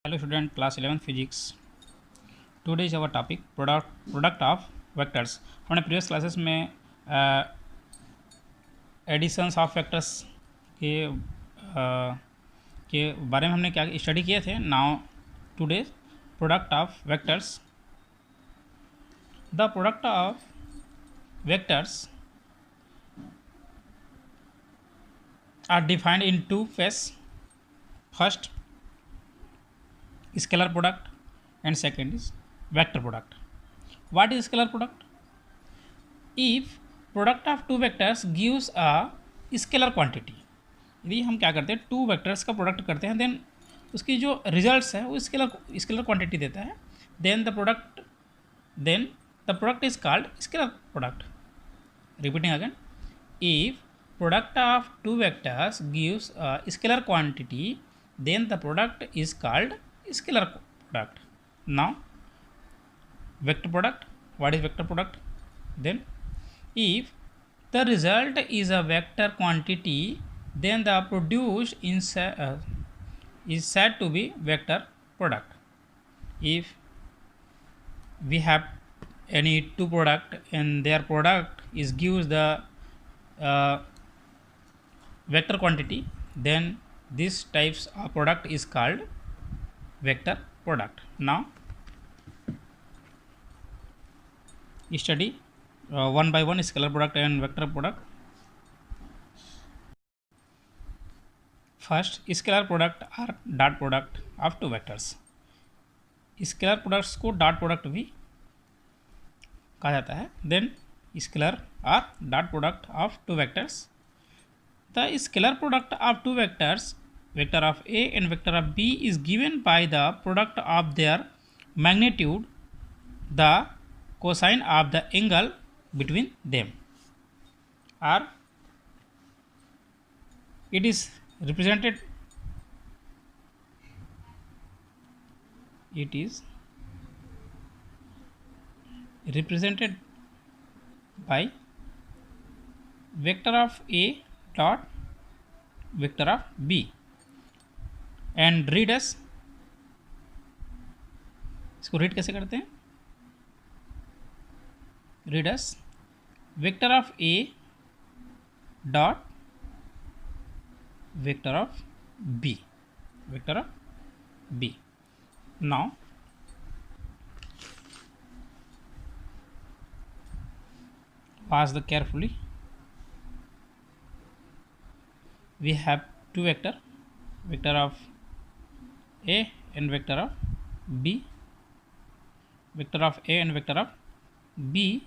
Hello student, class 11 physics. Today is our topic product of vectors. हमने previous classes में editions of vectors के के बारे में हमने क्या स्टडी किए थे. Now today product of vectors. The product of vectors are defined in two ways. First, scalar product and second is vector product. What is scalar product? If product of two vectors gives a scalar quantity, यदि हम क्या करते हैं, two vectors का product करते हैं, then उसकी जो रिजल्ट्स है वो स्केलर क्वांटिटी देता है, then the product is called scalar product. Repeating again, if product of two vectors gives a scalar quantity, then the product is called scalar product. Now vector product. What is vector product? Then if the result is a vector quantity, then the produced is said to be vector product. If we have any two product and their product is gives the vector quantity, then this types of product is called vector product. Now study one by one scalar product and vector product. First, scalar product are dot product of two vectors. Scalar products को dot product भी कहा जाता है. Then scalar or dot product of two vectors. The scalar product of two vectors, vector of A and vector of B, is given by the product of their magnitude, the cosine of the angle between them, or it is represented by vector of A dot vector of B, and read as, इसको read कैसे करते हैं? Read as vector of A dot vector of B, vector of B. Now watch the carefully. We have two vector of A and vector of B, vector of A and vector of B,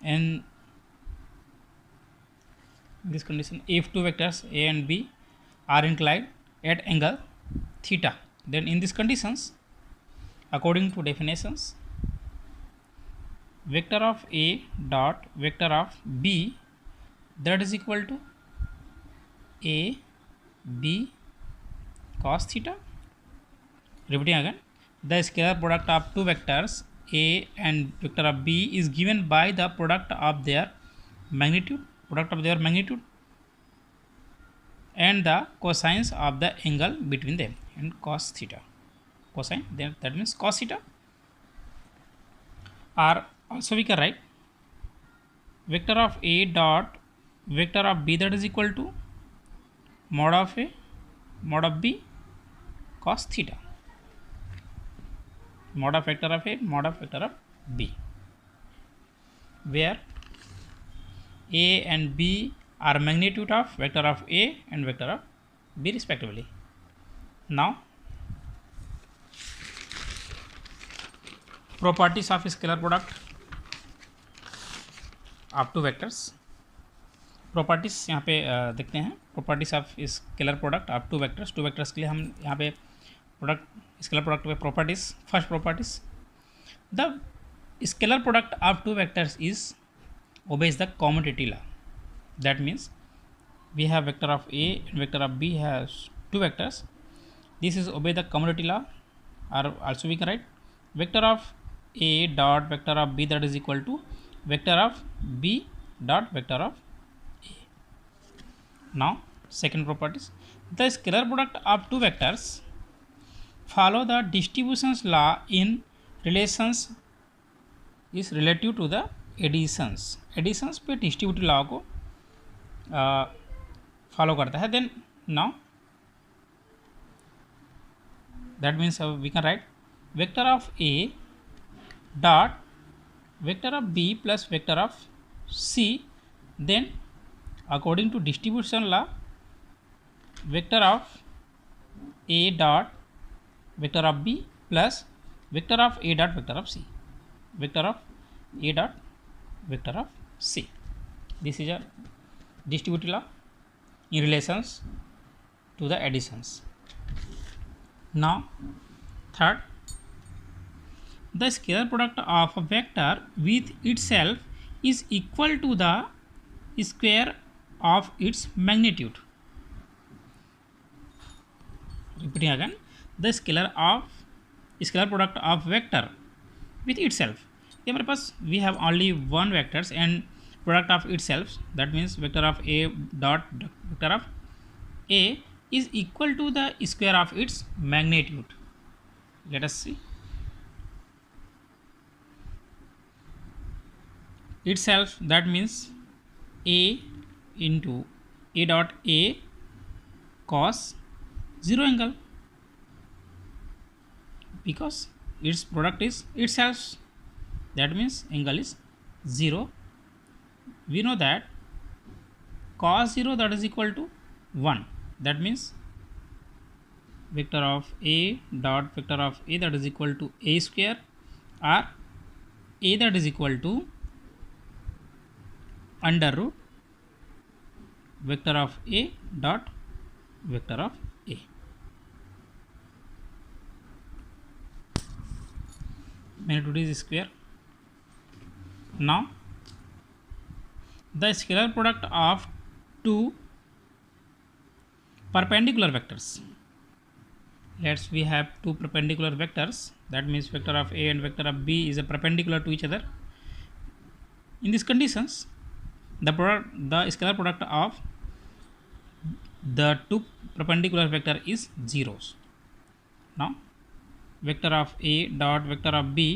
and this condition, if two vectors A and B are inclined at angle theta, then in these conditions, according to definitions, vector of A dot vector of B, that is equal to A B cos theta. Repeating again, the scalar product of two vectors A and vector of B is given by the product of their magnitude, and the cosines of the angle between them, and cos theta, cosine, then that means cos theta. Or also we can write vector of A dot vector of B, that is equal to mod of A mod of B cos theta, mod of vector of A mod of vector of B, where A and B are magnitude of vector of A and vector of B respectively. Now properties of scalar product of two vectors. Properties यहाँ पे देखते हैं. Properties of scalar product of two vectors के लिए हम यहाँ पे scalar product पे properties. First properties, the scalar product of two vectors is obeys the commutative law. That means we have vector of A and vector of B has two vectors. This is obey the commutative law, or also we can write vector of A dot vector of B, that is equal to vector of B dot vector of A. Now second properties, the scalar product of two vectors follow the distributions law in relations is relative to the additions पे distributive law को follow करता है. Then now that means we can write vector of A dot vector of B plus vector of C. Then according to distribution law vector of A dot vector of B plus vector of A dot vector of C, vector of A dot vector of C. This is a distributive law in relations to the additions. Now third, the scalar product of a vector with itself is equal to the square of its magnitude. Repeating again, the scalar product of vector with itself. ये हमारे पास we have only one vectors and product of itself, that means vector of A dot vector of A is equal to the square of its magnitude. Let us see. Itself that means A into A dot A cos zero angle because its product is itself. That means angle is 0. We know that cos 0 that is equal to 1. That means vector of a dot vector of a that is equal to a square, or a that is equal to under root vector of a dot vector of a. Magnitude is square. Now the scalar product of two perpendicular vectors. We have two perpendicular vectors, that means vector of a and vector of b is a perpendicular to each other. In these conditions the scalar product of the two perpendicular vector is zeros. Now vector of a dot vector of b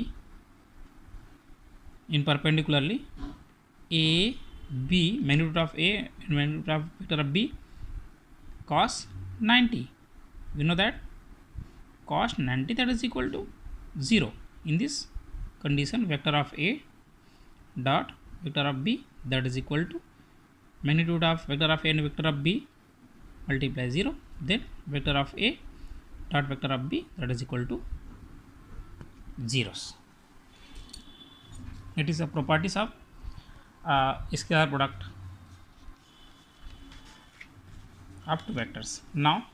in perpendicularly a b, magnitude of a and magnitude of vector of b cos 90. We know that cos 90 that is equal to 0. In this condition vector of a dot vector of b that is equal to magnitude of vector of a and vector of b multiply 0. Then vector of a dot vector of b that is equal to zeros. It is the properties of scalar product of two vectors. Now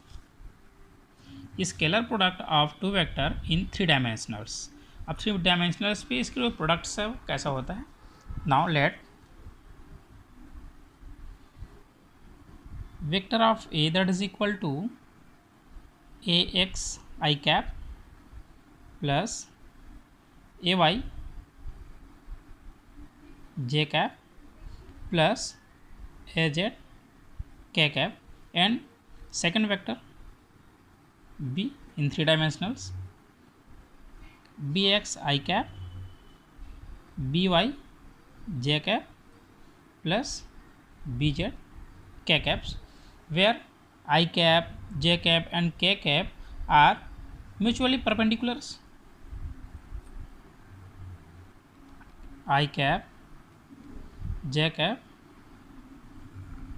scalar product of two vector in 3 dimensionals. अब 3 dimensionals पे इसके product से कैसा होता है. Now let vector of a that is equal to ax I cap plus ay j cap plus az k cap, and second vector b in 3 dimensionals bx I cap by j cap plus bz k caps, where I cap, j cap and k cap are mutually perpendiculars. I cap, j cap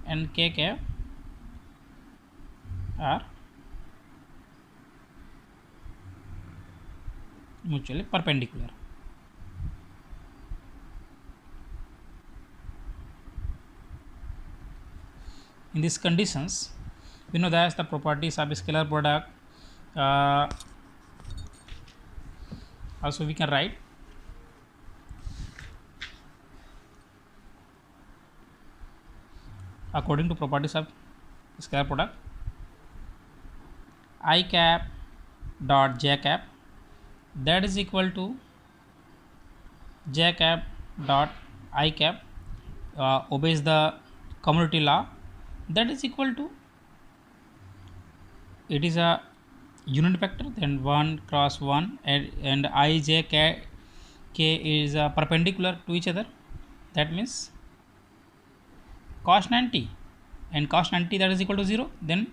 and k cap are mutually perpendicular. In these conditions we know that the properties of scalar product also we can write according to properties of scalar product I cap dot j cap that is equal to j cap dot I cap obeys the commutative law, that is equal to, it is a unit vector, then 1 cross 1, and I, j, k is perpendicular to each other. That means cos 90 and cos 90 that is equal to 0, then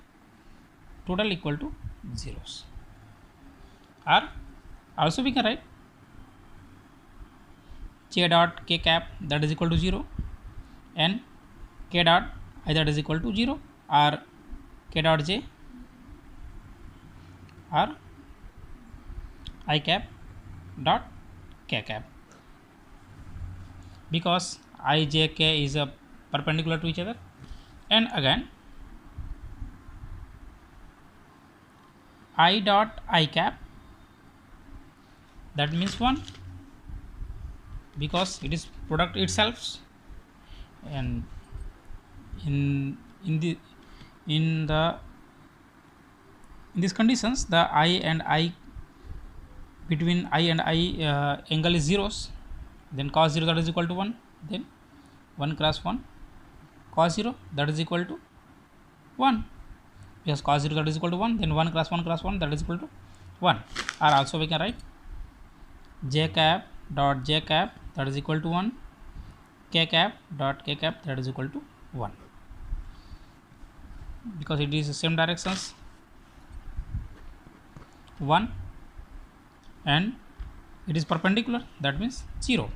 total equal to zeros. Or also we can write j dot k cap that is equal to 0 and k dot I that is equal to 0, or k dot j or I cap dot k cap, because I, j, k is a perpendicular to each other. And again I dot I cap, that means 1 because it is product itself, and in these conditions the I and I, between I and I angle is zeros, then cos 0 that is equal to 1, then 1 cross 1 cos 0 that is equal to 1, because cos 0 that is equal to 1, then 1 cross 1 cross 1 that is equal to 1. Or also we can write j cap dot j cap that is equal to 1, k cap dot k cap that is equal to 1, because it is the same directions 1 and it is perpendicular, that means 0.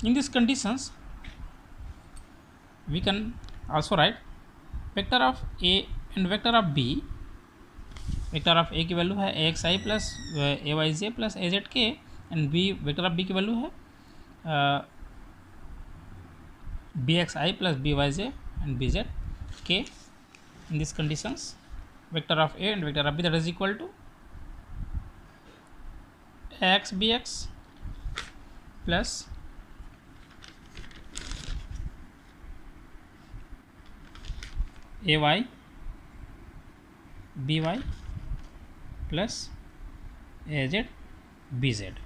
In these conditions we can also write vector of a and vector of b. Vector of A की value है A X I plus A Y J plus A Z K, and B vector of B की value है B X I plus B Y J and B Z K. In this conditions vector of A and vector of B that is equal to X B X plus A Y B Y plus A Z B Z.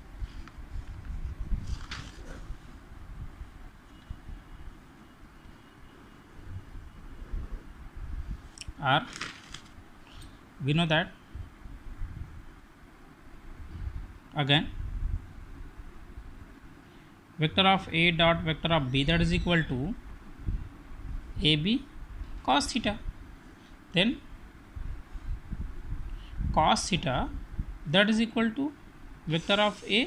Or we know that again vector of a dot vector of b that is equal to ab cos theta, then cos theta that is equal to vector of a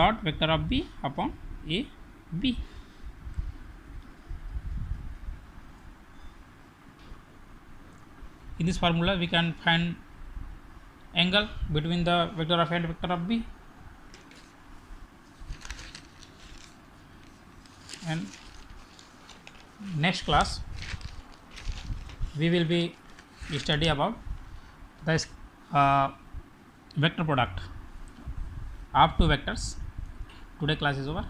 dot vector of b upon a b. In this formula we can find angle between the vector of a and vector of b, and next class we will be study about the vector product of two vectors. Today class is over.